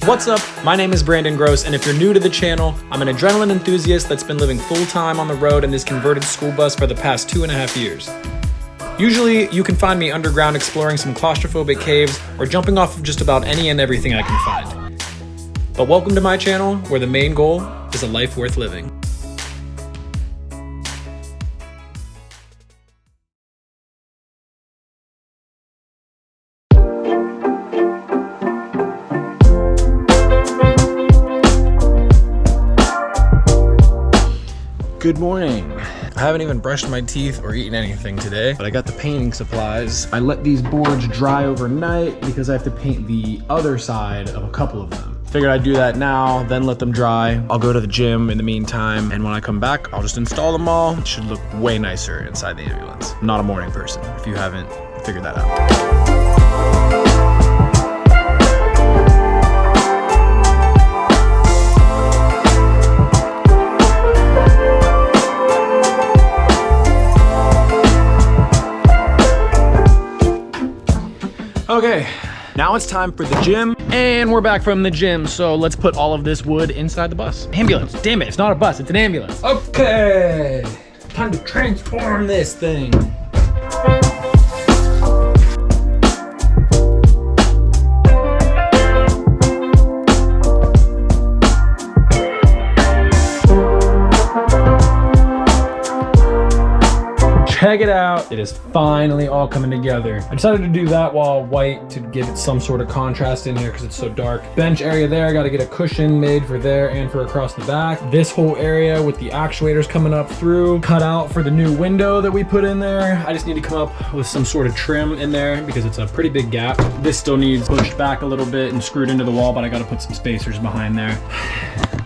What's up? My name is Brandon Gross, and if you're new to the channel, I'm an adrenaline enthusiast that's been living full-time on the road in this converted school bus for the past 2.5 years. Usually, you can find me underground exploring some claustrophobic caves or jumping off of just about any and everything I can find. But welcome to my channel, where the main goal is a life worth living. Good morning. I haven't even brushed my teeth or eaten anything today, but I got the painting supplies. I let these boards dry overnight because I have to paint the other side of a couple of them. Figured I'd do that now, then let them dry. I'll go to the gym in the meantime, and when I come back, I'll just install them all. It should look way nicer inside the ambulance. I'm not a morning person, if you haven't figured that out. Okay, now it's time for the gym, and we're back from the gym, so let's put all of this wood inside the bus. Ambulance, damn it, it's not a bus, it's an ambulance. Okay, time to transform this thing. Check it out, it is finally all coming together. I decided to do that while white to give it some sort of contrast in here because it's so dark. Bench area there, I gotta get a cushion made for there and for across the back. This whole area with the actuators coming up through, cut out for the new window that we put in there. I just need to come up with some sort of trim in there because it's a pretty big gap. This still needs pushed back a little bit and screwed into the wall, but I gotta put some spacers behind there.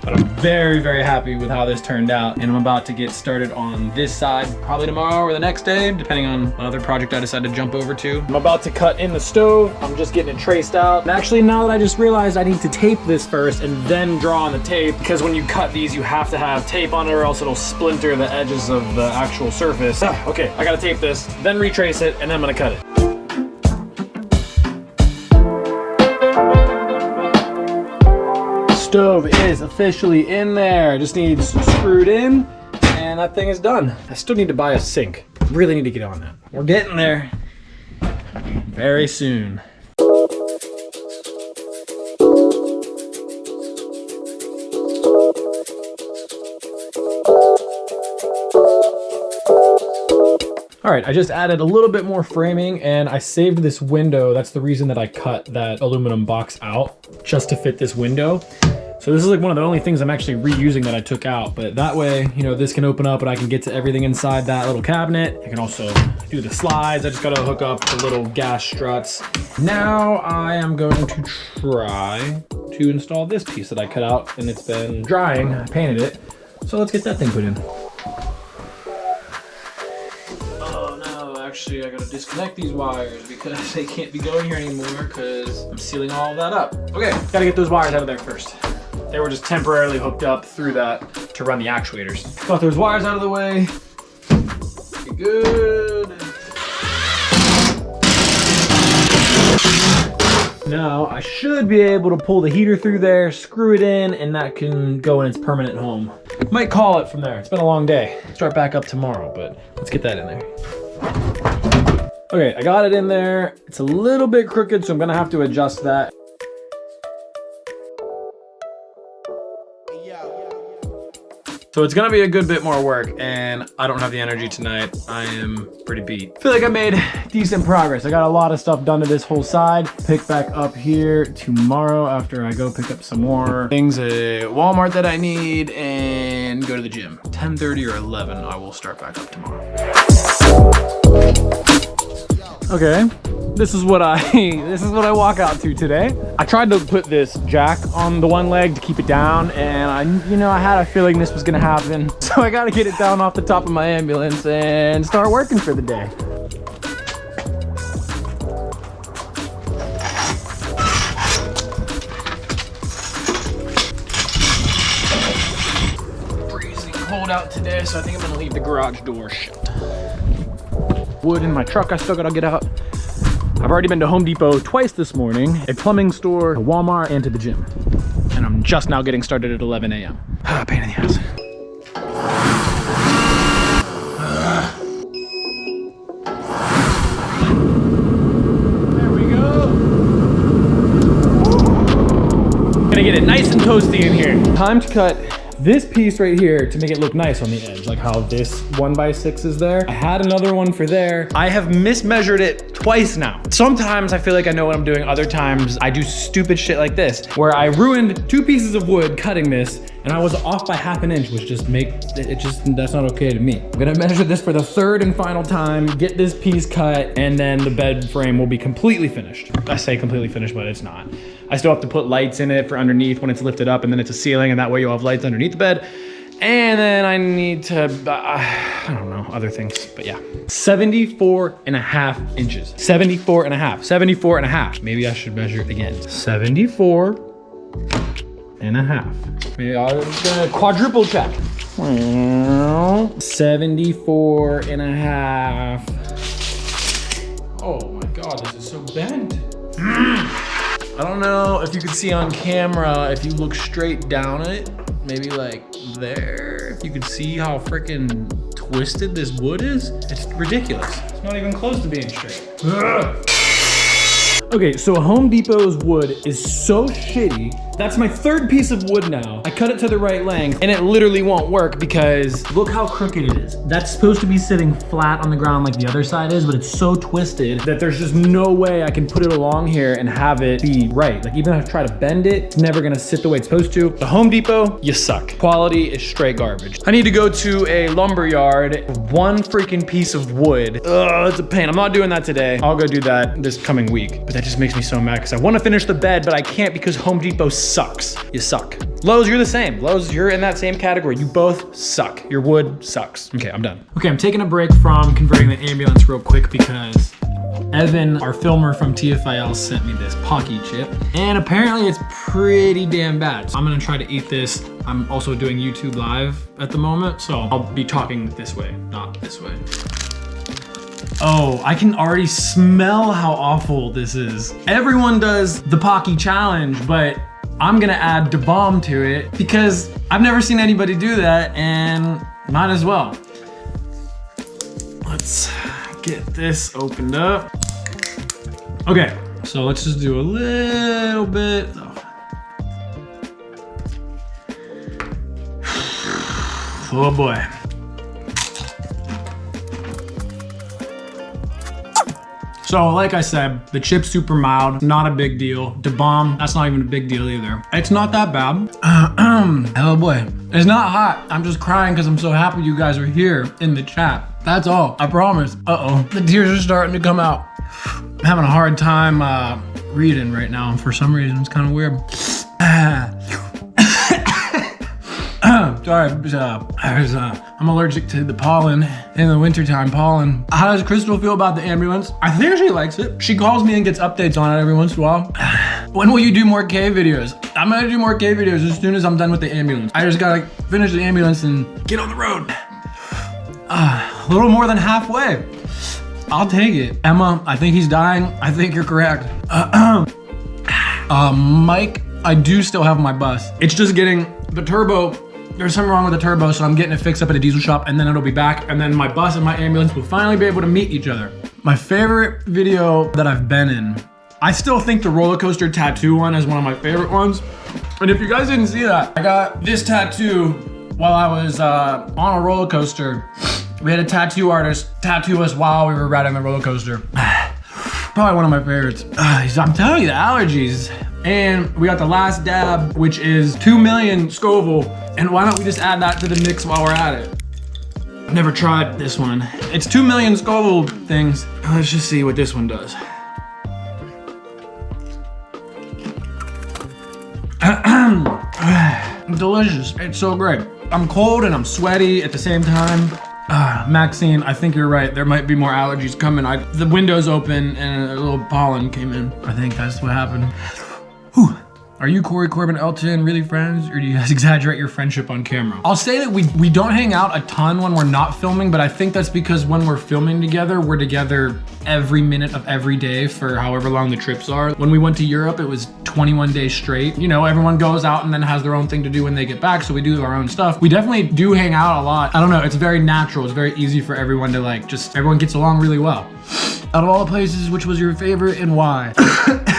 But I'm very, very happy with how this turned out, and I'm about to get started on this side probably tomorrow or the next day, depending on what other project I decide to jump over to. I'm about to cut in the stove. I'm just getting it traced out. And actually, now that I just realized I need to tape this first and then draw on the tape, because when you cut these, you have to have tape on it or else it'll splinter the edges of the actual surface. Okay, I gotta tape this, then retrace it, and then I'm gonna cut it. Stove is officially in there. Just needs screwed in and that thing is done. I still need to buy a sink. Really need to get on that. We're getting there very soon. All right, I just added a little bit more framing and I saved this window. That's the reason that I cut that aluminum box out, just to fit this window. So this is like one of the only things I'm actually reusing that I took out, but that way, you know, this can open up and I can get to everything inside that little cabinet. I can also do the slides. I just gotta hook up the little gas struts. Now I am going to try to install this piece that I cut out, and it's been drying. I painted it. So let's get that thing put in. Oh no, actually I gotta disconnect these wires because they can't be going here anymore because I'm sealing all of that up. Okay, gotta get those wires out of there first. They were just temporarily hooked up through that to run the actuators. Got those wires out of the way. Good. Now I should be able to pull the heater through there, screw it in, and that can go in its permanent home. Might call it from there. It's been a long day. Start back up tomorrow, but let's get that in there. Okay, I got it in there. It's a little bit crooked, so I'm gonna have to adjust that. So it's gonna be a good bit more work, and I don't have the energy tonight. I am pretty beat. I feel like I made decent progress. I got a lot of stuff done to this whole side. Pick back up here tomorrow after I go pick up some more things at Walmart that I need and go to the gym. 10:30 or 11, I will start back up tomorrow. Okay. This is what I walk out to today. I tried to put this jack on the one leg to keep it down, and I had a feeling this was gonna happen. So I gotta get it down off the top of my ambulance and start working for the day. Freezing cold out today, so I think I'm gonna leave the garage door shut. Wood in my truck I still gotta get out. I've already been to Home Depot twice this morning, a plumbing store, a Walmart, and to the gym. And I'm just now getting started at 11 a.m. Pain in the ass. There we go. Gonna get it nice and toasty in here. Time to cut this piece right here to make it look nice on the edge, like how this 1x6 is there. I had another one for there. I have mismeasured it twice now. Sometimes I feel like I know what I'm doing. Other times I do stupid shit like this, where I ruined 2 pieces of wood cutting this, and I was off by ½ an inch, which just that's not okay to me. I'm gonna measure this for the 3rd and final time, get this piece cut, and then the bed frame will be completely finished. I say completely finished, but it's not. I still have to put lights in it for underneath when it's lifted up, and then it's a ceiling, and that way you'll have lights underneath the bed. And then I need to, I don't know, other things, but yeah. 74.5 inches. 74.5, 74.5. Maybe I should measure it again. 74.5. Maybe I'm just gonna quadruple check. 74.5. Oh my God, this is so bent. I don't know if you can see on camera, if you look straight down it, maybe like there, if you can see how freaking twisted this wood is. It's ridiculous. It's not even close to being straight. Ugh. Okay, so Home Depot's wood is so shitty. That's my 3rd piece of wood now. I cut it to the right length and it literally won't work because look how crooked it is. That's supposed to be sitting flat on the ground like the other side is, but it's so twisted that there's just no way I can put it along here and have it be right. Like even if I try to bend it, it's never gonna sit the way it's supposed to. The Home Depot, you suck. Quality is straight garbage. I need to go to a lumber yard, 1 freaking piece of wood. Ugh, it's a pain. I'm not doing that today. I'll go do that this coming week. But that just makes me so mad because I want to finish the bed, but I can't because Home Depot sucks. You suck. Lowe's, you're the same. Lowe's, you're in that same category. You both suck. Your wood sucks. Okay, I'm done. Okay, I'm taking a break from converting the ambulance real quick because Evan, our filmer from TFIL, sent me this Paqui chip, and apparently it's pretty damn bad. So I'm gonna try to eat this. I'm also doing YouTube live at the moment, so I'll be talking this way, not this way. Oh, I can already smell how awful this is. Everyone does the Paqui challenge, but I'm gonna add DABOMB to it because I've never seen anybody do that and might as well. Let's get this opened up. Okay, so let's just do a little bit. Oh boy. So like I said, the chip's super mild, not a big deal. DABOMB, that's not even a big deal either. It's not that bad. Oh boy. It's not hot. I'm just crying because I'm so happy you guys are here in the chat. That's all, I promise. Uh-oh, the tears are starting to come out. I'm having a hard time reading right now. For some reason, it's kind of weird. Sorry, I'm allergic to the pollen in the wintertime pollen. How does Crystal feel about the ambulance? I think she likes it. She calls me and gets updates on it every once in a while. When will you do more cave videos? I'm gonna do more cave videos as soon as I'm done with the ambulance. I just gotta finish the ambulance and get on the road. A little more than halfway. I'll take it. Emma, I think he's dying. I think you're correct. Mike, I do still have my bus. It's just getting the turbo. There's something wrong with the turbo, so I'm getting it fixed up at a diesel shop, and then it'll be back, and then my bus and my ambulance will finally be able to meet each other. My favorite video that I've been in, I still think the Rollercoaster Tattoo one is one of my favorite ones. And if you guys didn't see that, I got this tattoo while I was on a roller coaster. We had a tattoo artist tattoo us while we were riding the roller coaster. Probably one of my favorites. I'm telling you, the allergies. And we got the last dab, which is 2 million Scoville. And why don't we just add that to the mix while we're at it? I've never tried this one. It's 2 million Scoville things. Let's just see what this one does. Delicious. It's so great. I'm cold and I'm sweaty at the same time. Maxine, I think you're right. There might be more allergies coming. The window's open and a little pollen came in. I think that's what happened. Whew. Are you Corey, Corbin, Elton really friends, or do you guys exaggerate your friendship on camera? I'll say that we don't hang out a ton when we're not filming, but I think that's because when we're filming together, we're together every minute of every day for however long the trips are. When we went to Europe, it was 21 days straight. You know, everyone goes out and then has their own thing to do when they get back, so we do our own stuff. We definitely do hang out a lot. I don't know, it's very natural. It's very easy for everyone to like, just everyone gets along really well. Out of all the places, which was your favorite and why?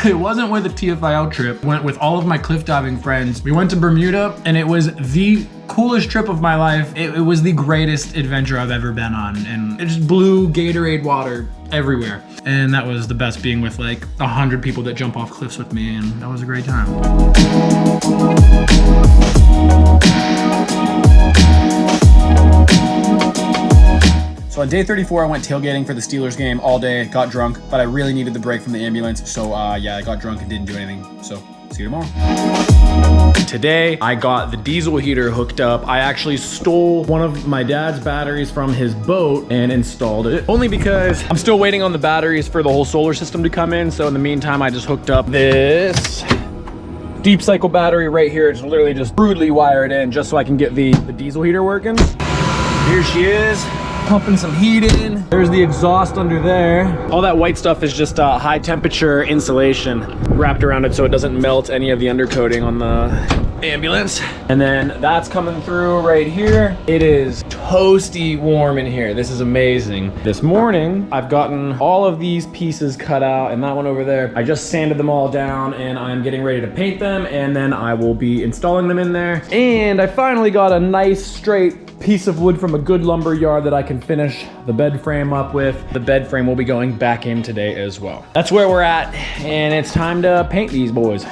It wasn't with a TFIL trip. Went with all of my cliff diving friends. We went to Bermuda and it was the coolest trip of my life. It was the greatest adventure I've ever been on. And it just blew Gatorade water everywhere. And that was the best, being with like 100 people that jump off cliffs with me, and that was a great time. So on day 34, I went tailgating for the Steelers game all day, got drunk, but I really needed the break from the ambulance. So yeah, I got drunk and didn't do anything. So see you tomorrow. Today, I got the diesel heater hooked up. I actually stole one of my dad's batteries from his boat and installed it. Only because I'm still waiting on the batteries for the whole solar system to come in. So in the meantime, I just hooked up this deep cycle battery right here. It's literally just brutally wired in just so I can get the diesel heater working. Here she is, pumping some heat in. There's the exhaust under there. All that white stuff is just high temperature insulation wrapped around it so it doesn't melt any of the undercoating on the ambulance. And then that's coming through right here. It is toasty warm in here. This is amazing. This morning, I've gotten all of these pieces cut out and that one over there. I just sanded them all down and I'm getting ready to paint them, and then I will be installing them in there. And I finally got a nice straight piece of wood from a good lumber yard that I can finish the bed frame up with. The bed frame will be going back in today as well. That's where we're at, and it's time to paint these boys.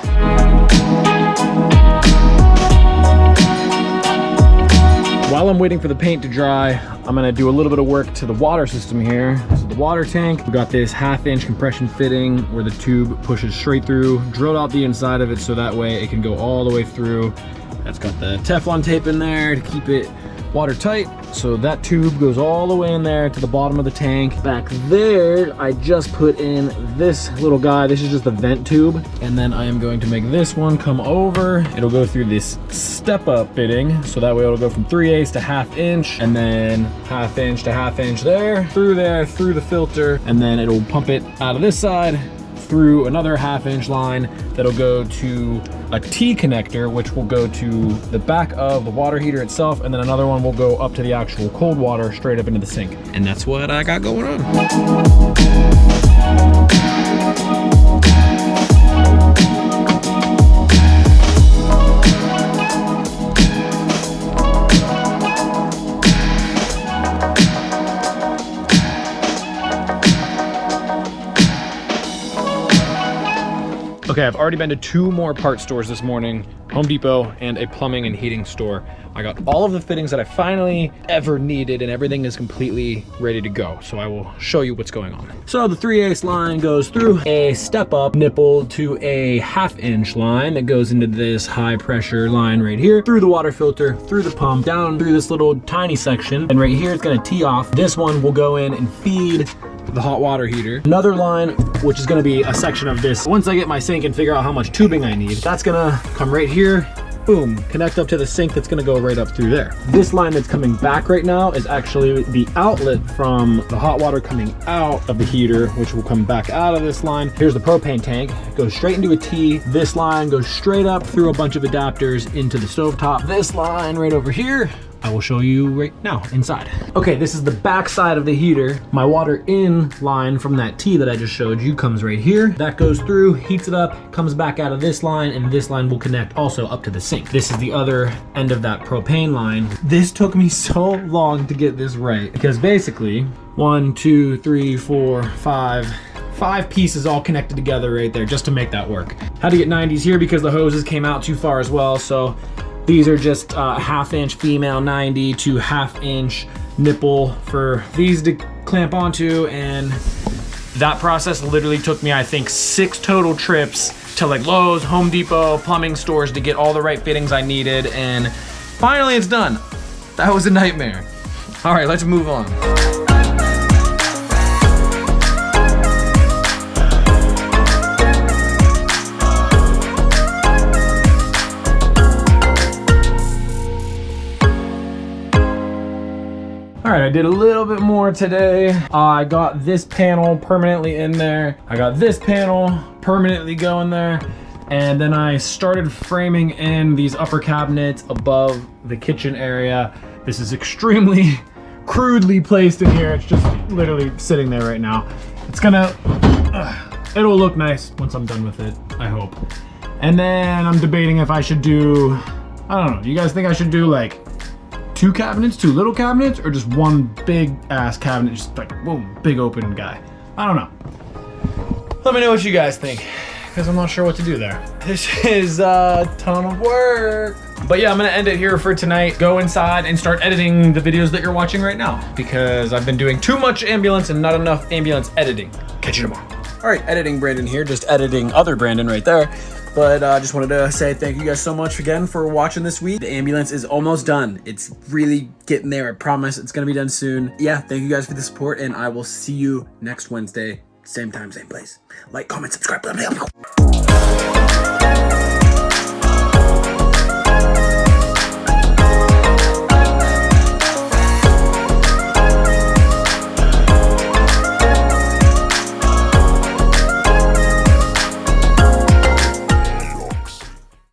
While I'm waiting for the paint to dry, I'm gonna do a little bit of work to the water system here. This is the water tank. We got this 1/2-inch compression fitting where the tube pushes straight through, drilled out the inside of it so that way it can go all the way through. That's got the Teflon tape in there to keep it watertight. So that tube goes all the way in there to the bottom of the tank. Back there, I just put in this little guy. This is just the vent tube. And then I am going to make this one come over. It'll go through this step-up fitting. So that way it'll go from 3/8 to 1/2 inch, and then 1/2 inch to 1/2 inch there, through the filter. And then it'll pump it out of this side through another 1/2 inch line that'll go to a T connector, which will go to the back of the water heater itself, and then another one will go up to the actual cold water straight up into the sink. And that's what I got going on. Okay, I've already been to 2 more part stores this morning, Home Depot and a plumbing and heating store. I got all of the fittings that I finally ever needed, and everything is completely ready to go. So I will show you what's going on. So the 3/8 line goes through a step up nipple to a 1/2 inch line that goes into this high pressure line right here, through the water filter, through the pump, down through this little tiny section. And right here, it's gonna tee off. This one will go in and feed the hot water heater. Another line, which is gonna be a section of this. Once I get my sink and figure out how much tubing I need, that's gonna come right here, boom, connect up to the sink that's gonna go right up through there. This line that's coming back right now is actually the outlet from the hot water coming out of the heater, which will come back out of this line. Here's the propane tank, it goes straight into a T. This line goes straight up through a bunch of adapters into the stovetop. This line right over here, I will show you right now inside. Okay, this is the back side of the heater. My water in line from that T that I just showed you comes right here. That goes through, heats it up, comes back out of this line, and this line will connect also up to the sink. This is the other end of that propane line. This took me so long to get this right, because basically 1, 2, 3, 4, 5 pieces all connected together right there just to make that work. Had to get 90s here because the hoses came out too far as well, so these are just 1/2 inch female 90 to 1/2 inch nipple for these to clamp onto. And that process literally took me, I think, 6 total trips to like Lowe's, Home Depot, plumbing stores to get all the right fittings I needed. And finally it's done. That was a nightmare. All right, let's move on. I did a little bit more today. I got this panel permanently in there. I got this panel permanently going there. And then I started framing in these upper cabinets above the kitchen area. This is extremely crudely placed in here. It's just literally sitting there right now. It's gonna, it'll look nice once I'm done with it, I hope. And then I'm debating if I should do, I don't know, you guys think I should do like two cabinets, two little cabinets, or just one big ass cabinet, just like, boom, big open guy? I don't know. Let me know what you guys think, because I'm not sure what to do there. This is a ton of work. But yeah, I'm gonna end it here for tonight. Go inside and start editing the videos that you're watching right now, because I've been doing too much ambulance and not enough ambulance editing. Catch you tomorrow. All right, editing Brandon here, just editing other Brandon right there. But I just wanted to say thank you guys so much again for watching this week. The ambulance is almost done. It's really getting there, I promise. It's gonna be done soon. Yeah, thank you guys for the support, and I will see you next Wednesday. Same time, same place. Like, comment, subscribe, blah, blah, blah.